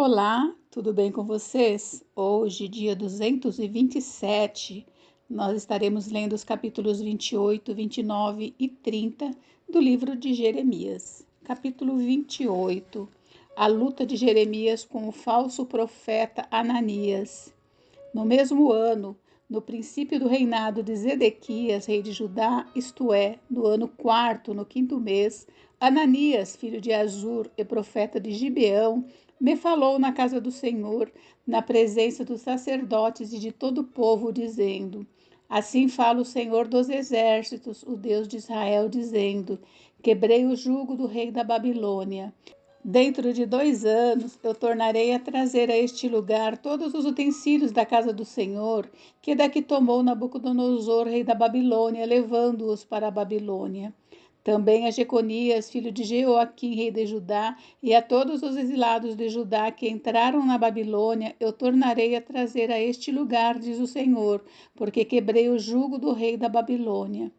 Olá, tudo bem com vocês? Hoje, dia 227, nós estaremos lendo os capítulos 28, 29 e 30 do livro de Jeremias. Capítulo 28, a luta de Jeremias com o falso profeta Ananias. No mesmo ano, no princípio do reinado de Zedequias, rei de Judá, isto é, no ano quarto, no quinto mês, Ananias, filho de Azur e profeta de Gibeão, me falou na casa do Senhor, na presença dos sacerdotes e de todo o povo, dizendo: Assim fala o Senhor dos exércitos, o Deus de Israel, dizendo: Quebrei o jugo do rei da Babilônia. Dentro de 2 anos, eu tornarei a trazer a este lugar todos os utensílios da casa do Senhor, que daqui tomou Nabucodonosor, rei da Babilônia, levando-os para a Babilônia. Também a Jeconias, filho de Jeoaquim, rei de Judá, e a todos os exilados de Judá que entraram na Babilônia, eu tornarei a trazer a este lugar, diz o Senhor, porque quebrei o jugo do rei da Babilônia.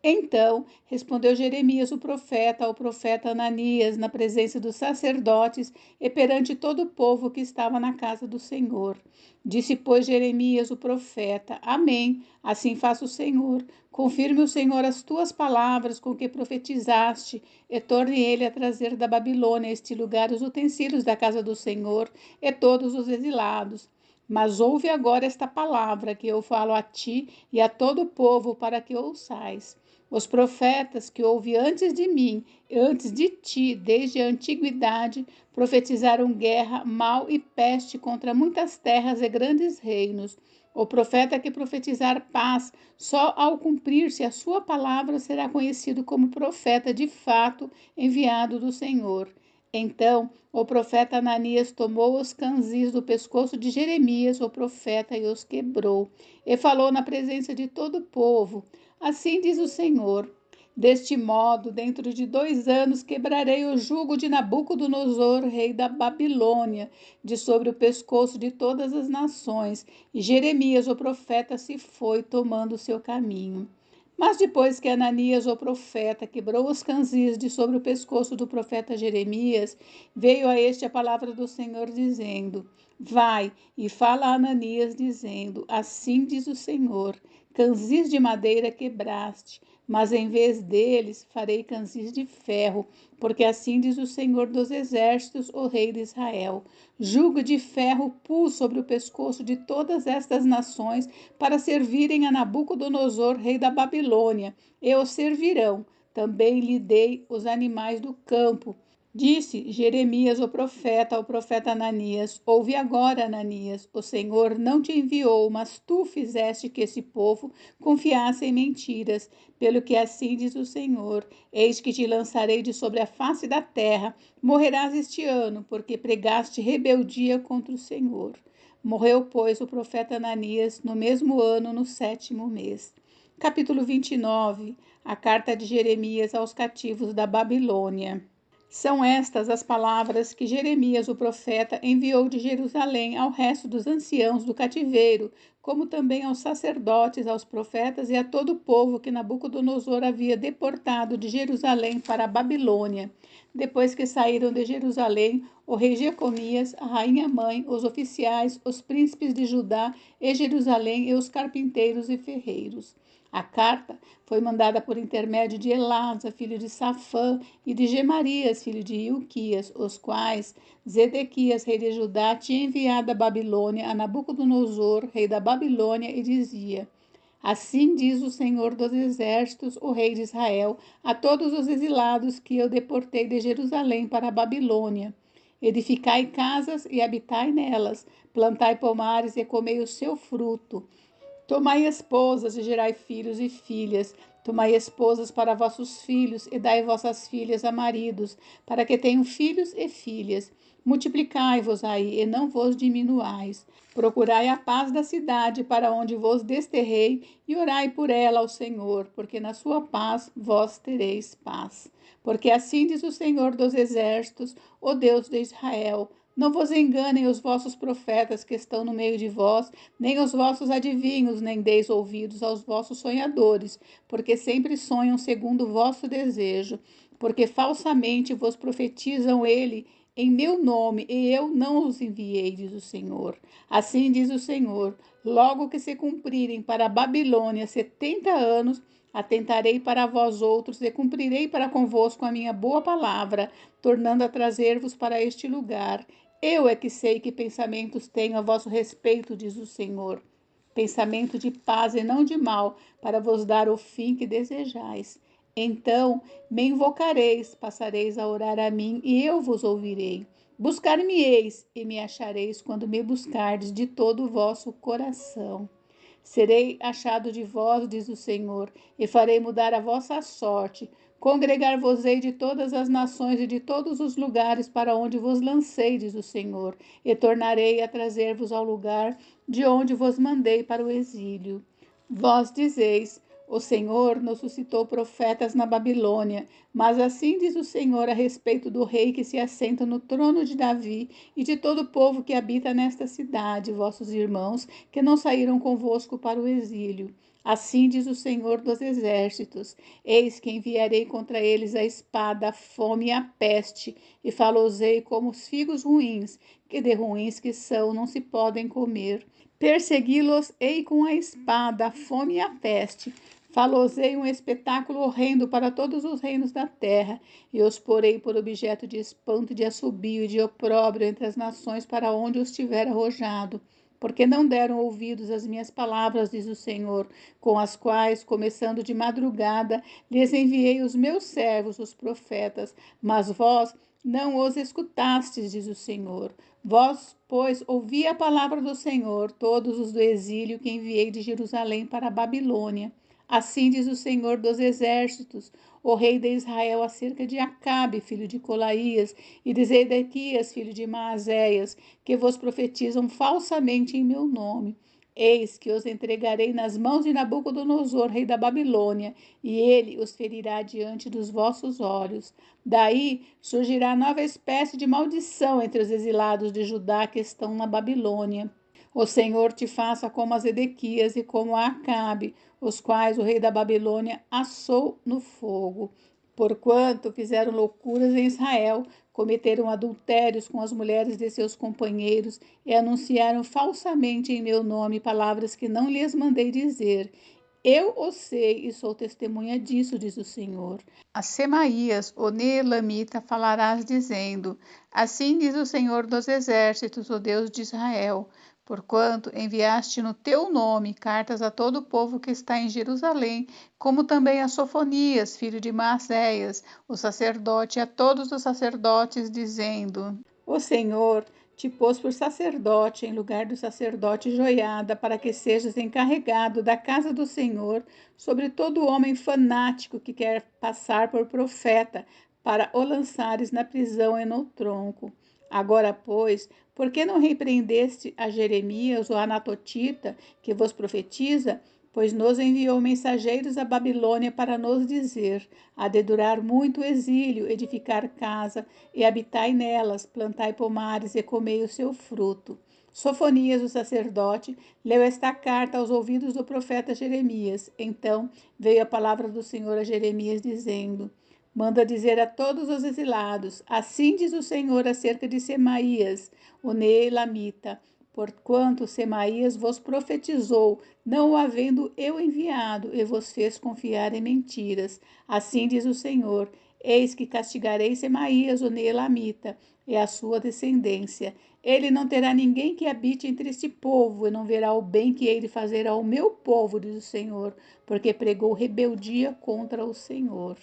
Então respondeu Jeremias o profeta ao profeta Ananias na presença dos sacerdotes e perante todo o povo que estava na casa do Senhor. Disse, pois, Jeremias o profeta: Amém, assim faça o Senhor. Confirme o Senhor as tuas palavras com que profetizaste, e torne ele a trazer da Babilônia a este lugar os utensílios da casa do Senhor e todos os exilados. Mas ouve agora esta palavra que eu falo a ti e a todo o povo, para que ouçais. Os profetas que houve antes de mim, antes de ti, desde a antiguidade, profetizaram guerra, mal e peste contra muitas terras e grandes reinos. O profeta que profetizar paz, só ao cumprir-se a sua palavra, será conhecido como profeta de fato, enviado do Senhor. Então o profeta Ananias tomou os canzis do pescoço de Jeremias, o profeta, e os quebrou, e falou na presença de todo o povo: Assim diz o Senhor: Deste modo, dentro de 2 anos, quebrarei o jugo de Nabucodonosor, rei da Babilônia, de sobre o pescoço de todas as nações. E Jeremias, o profeta, se foi, tomando o seu caminho. Mas depois que Ananias, o profeta, quebrou os canzis de sobre o pescoço do profeta Jeremias, veio a este a palavra do Senhor, dizendo: Vai e fala a Ananias, dizendo: Assim diz o Senhor: Canzis de madeira quebraste, mas em vez deles farei canzis de ferro, porque assim diz o Senhor dos exércitos, o rei de Israel: Jugo de ferro pus sobre o pescoço de todas estas nações, para servirem a Nabucodonosor, rei da Babilônia, e o servirão. Também lhe dei os animais do campo. Disse Jeremias o profeta ao profeta Ananias: Ouve agora, Ananias, o Senhor não te enviou, mas tu fizeste que esse povo confiasse em mentiras. Pelo que assim diz o Senhor: Eis que te lançarei de sobre a face da terra. Morrerás este ano, porque pregaste rebeldia contra o Senhor. Morreu, pois, o profeta Ananias no mesmo ano, no 7º mês. Capítulo 29. A carta de Jeremias aos cativos da Babilônia. São estas as palavras que Jeremias, o profeta, enviou de Jerusalém ao resto dos anciãos do cativeiro, como também aos sacerdotes, aos profetas e a todo o povo que Nabucodonosor havia deportado de Jerusalém para a Babilônia. Depois que saíram de Jerusalém, o rei Jeconias, a rainha-mãe, os oficiais, os príncipes de Judá e Jerusalém e os carpinteiros e ferreiros. A carta foi mandada por intermédio de Elasa, filho de Safã, e de Gemarias, filho de Ilquias, os quais Zedequias, rei de Judá, tinha enviado à Babilônia a Nabucodonosor, rei da Babilônia, e dizia: Assim diz o Senhor dos exércitos, o rei de Israel, a todos os exilados que eu deportei de Jerusalém para a Babilônia: Edificai casas e habitai nelas, plantai pomares e comei o seu fruto. Tomai esposas e gerai filhos e filhas. Tomai esposas para vossos filhos e dai vossas filhas a maridos, para que tenham filhos e filhas. Multiplicai-vos aí e não vos diminuais. Procurai a paz da cidade para onde vos desterrei e orai por ela ao Senhor, porque na sua paz vós tereis paz. Porque assim diz o Senhor dos exércitos, o Deus de Israel: Não vos enganem os vossos profetas que estão no meio de vós, nem os vossos adivinhos, nem deis ouvidos aos vossos sonhadores, porque sempre sonham segundo o vosso desejo, porque falsamente vos profetizam em meu nome, e eu não os enviei, diz o Senhor. Assim diz o Senhor: logo que se cumprirem para a Babilônia 70 anos, atentarei para vós outros e cumprirei para convosco a minha boa palavra, tornando a trazer-vos para este lugar. Eu é que sei que pensamentos tenho a vosso respeito, diz o Senhor. Pensamento de paz e não de mal, para vos dar o fim que desejais. Então me invocareis, passareis a orar a mim, e eu vos ouvirei. Buscar-me-eis e me achareis quando me buscardes de todo o vosso coração. Serei achado de vós, diz o Senhor, e farei mudar a vossa sorte. Congregar-vos-ei de todas as nações e de todos os lugares para onde vos lancei, diz o Senhor, e tornarei a trazer-vos ao lugar de onde vos mandei para o exílio. Vós dizeis: o Senhor nos suscitou profetas na Babilônia, mas assim diz o Senhor a respeito do rei que se assenta no trono de Davi e de todo o povo que habita nesta cidade, vossos irmãos, que não saíram convosco para o exílio. Assim diz o Senhor dos exércitos: eis que enviarei contra eles a espada, a fome e a peste, e falosei como os figos ruins, que de ruins que são não se podem comer. Persegui-los-ei com a espada, a fome e a peste. Falosei um espetáculo horrendo para todos os reinos da terra, e os porei por objeto de espanto, de assobio e de opróbrio entre as nações para onde os tiver arrojado. Porque não deram ouvidos às minhas palavras, diz o Senhor, com as quais, começando de madrugada, lhes enviei os meus servos, os profetas, mas vós não os escutastes, diz o Senhor. Vós, pois, ouvi a palavra do Senhor, todos os do exílio que enviei de Jerusalém para a Babilônia. Assim diz o Senhor dos exércitos, o rei de Israel, acerca de Acabe, filho de Colaías, e de Zedequias, filho de Maazéias, que vos profetizam falsamente em meu nome. Eis que os entregarei nas mãos de Nabucodonosor, rei da Babilônia, e ele os ferirá diante dos vossos olhos. Daí surgirá nova espécie de maldição entre os exilados de Judá que estão na Babilônia. O Senhor te faça como a Zedequias e como a Acabe, os quais o rei da Babilônia assou no fogo. Porquanto fizeram loucuras em Israel, cometeram adultérios com as mulheres de seus companheiros e anunciaram falsamente em meu nome palavras que não lhes mandei dizer. Eu o sei e sou testemunha disso, diz o Senhor. A Semaías, o Neelamita, falarás dizendo: assim diz o Senhor dos exércitos, o Deus de Israel. Porquanto enviaste no teu nome cartas a todo o povo que está em Jerusalém, como também a Sofonias, filho de Maazéias, o sacerdote, e a todos os sacerdotes, dizendo: o Senhor te pôs por sacerdote em lugar do sacerdote Joiada, para que sejas encarregado da casa do Senhor sobre todo homem fanático que quer passar por profeta, para o lançares na prisão e no tronco. Agora, pois, por que não repreendeste a Jeremias, o anatotita, que vos profetiza? Pois nos enviou mensageiros à Babilônia para nos dizer: há de durar muito o exílio, edificar casa, e habitai nelas, plantai pomares e comei o seu fruto. Sofonias, o sacerdote, leu esta carta aos ouvidos do profeta Jeremias. Então veio a palavra do Senhor a Jeremias, dizendo: manda dizer a todos os exilados: assim diz o Senhor acerca de Semaías, o Neelamita, porquanto Semaías vos profetizou, não o havendo eu enviado, e vos fez confiar em mentiras. Assim diz o Senhor: eis que castigarei Semaías, o Neelamita, e a sua descendência. Ele não terá ninguém que habite entre este povo, e não verá o bem que hei de fazer ao meu povo, diz o Senhor, porque pregou rebeldia contra o Senhor.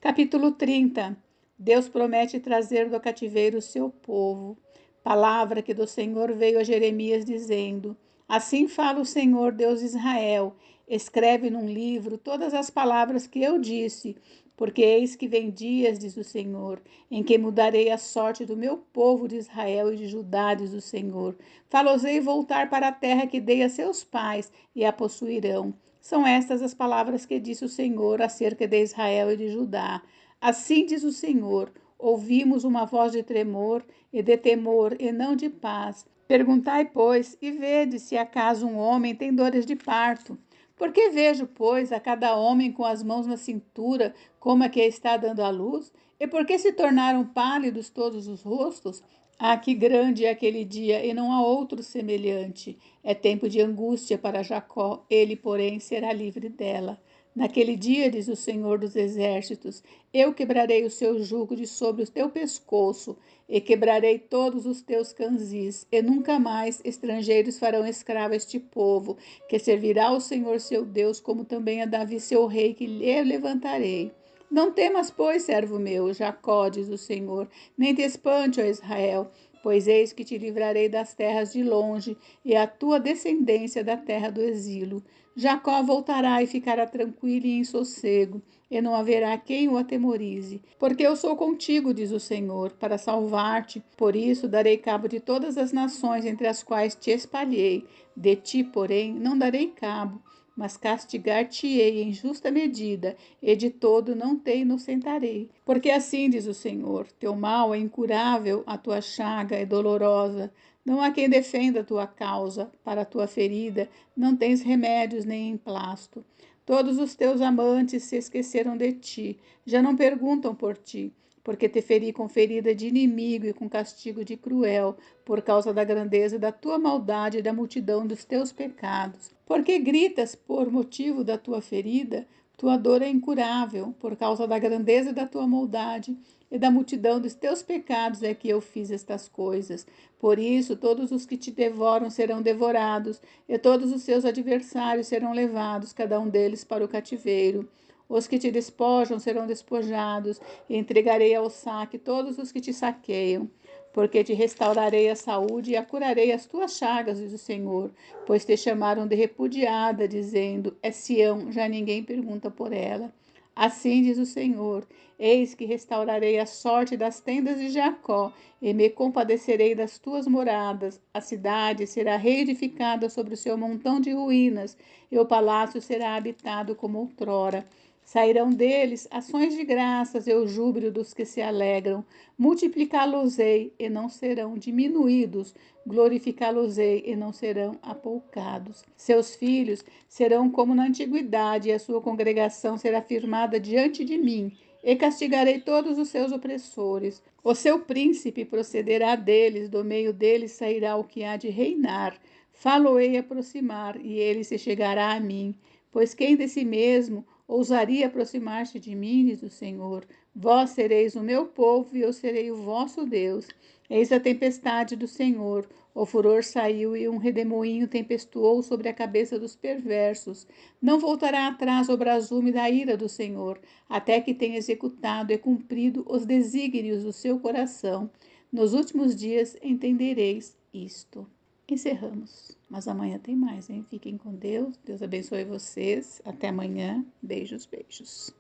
Capítulo 30. Deus promete trazer do cativeiro o seu povo. Palavra que do Senhor veio a Jeremias dizendo: assim fala o Senhor, Deus de Israel: escreve num livro todas as palavras que eu disse, porque eis que vem dias, diz o Senhor, em que mudarei a sorte do meu povo de Israel e de Judá, diz o Senhor. Falosei voltar para a terra que dei a seus pais, e a possuirão. São estas as palavras que disse o Senhor acerca de Israel e de Judá. Assim diz o Senhor: ouvimos uma voz de tremor e de temor, e não de paz. Perguntai, pois, e vede se acaso um homem tem dores de parto. Porque vejo, pois, a cada homem com as mãos na cintura, como é que está dando à luz? E por que se tornaram pálidos todos os rostos? Ah, que grande é aquele dia, e não há outro semelhante. É tempo de angústia para Jacó, ele, porém, será livre dela. Naquele dia, diz o Senhor dos Exércitos, eu quebrarei o seu jugo de sobre o teu pescoço, e quebrarei todos os teus canzis, e nunca mais estrangeiros farão escravo este povo, que servirá ao Senhor seu Deus, como também a Davi seu rei, que lhe levantarei. Não temas, pois, servo meu, Jacó, diz o Senhor, nem te espante, ó Israel, pois eis que te livrarei das terras de longe, e a tua descendência da terra do exílio. Jacó voltará e ficará tranquilo e em sossego, e não haverá quem o atemorize. Porque eu sou contigo, diz o Senhor, para salvar-te. Por isso darei cabo de todas as nações entre as quais te espalhei. De ti, porém, não darei cabo, mas castigar-te-ei em justa medida, e de todo não te inocentarei. Porque assim diz o Senhor, teu mal é incurável, a tua chaga é dolorosa. Não há quem defenda a tua causa, para a tua ferida não tens remédios nem emplasto. Todos os teus amantes se esqueceram de ti, já não perguntam por ti, porque te feri com ferida de inimigo e com castigo de cruel, por causa da grandeza da tua maldade e da multidão dos teus pecados. Porque gritas por motivo da tua ferida? Tua dor é incurável, por causa da grandeza da tua maldade e da multidão dos teus pecados é que eu fiz estas coisas. Por isso, todos os que te devoram serão devorados, e todos os seus adversários serão levados, cada um deles para o cativeiro. Os que te despojam serão despojados, e entregarei ao saque todos os que te saqueiam. Porque te restaurarei a saúde e a curarei as tuas chagas, diz o Senhor, pois te chamaram de repudiada, dizendo, é Sião, já ninguém pergunta por ela. Assim diz o Senhor, eis que restaurarei a sorte das tendas de Jacó, e me compadecerei das tuas moradas. A cidade será reedificada sobre o seu montão de ruínas, e o palácio será habitado como outrora. Sairão deles ações de graças e o júbilo dos que se alegram. Multiplicá-los-ei e não serão diminuídos, glorificá-los-ei e não serão apoucados. Seus filhos serão como na antiguidade, e a sua congregação será firmada diante de mim, e castigarei todos os seus opressores. O seu príncipe procederá deles, do meio deles sairá o que há de reinar. Falo-ei aproximar, e ele se chegará a mim. Pois quem de si mesmo ousaria aproximar-se de mim, diz o Senhor? Vós sereis o meu povo, e eu serei o vosso Deus. Eis a tempestade do Senhor. O furor saiu e um redemoinho tempestuou sobre a cabeça dos perversos. Não voltará atrás o brasume da ira do Senhor, até que tenha executado e cumprido os desígnios do seu coração. Nos últimos dias entendereis isto. Encerramos. Mas amanhã tem mais, hein? Fiquem com Deus. Deus abençoe vocês. Até amanhã. Beijos, beijos.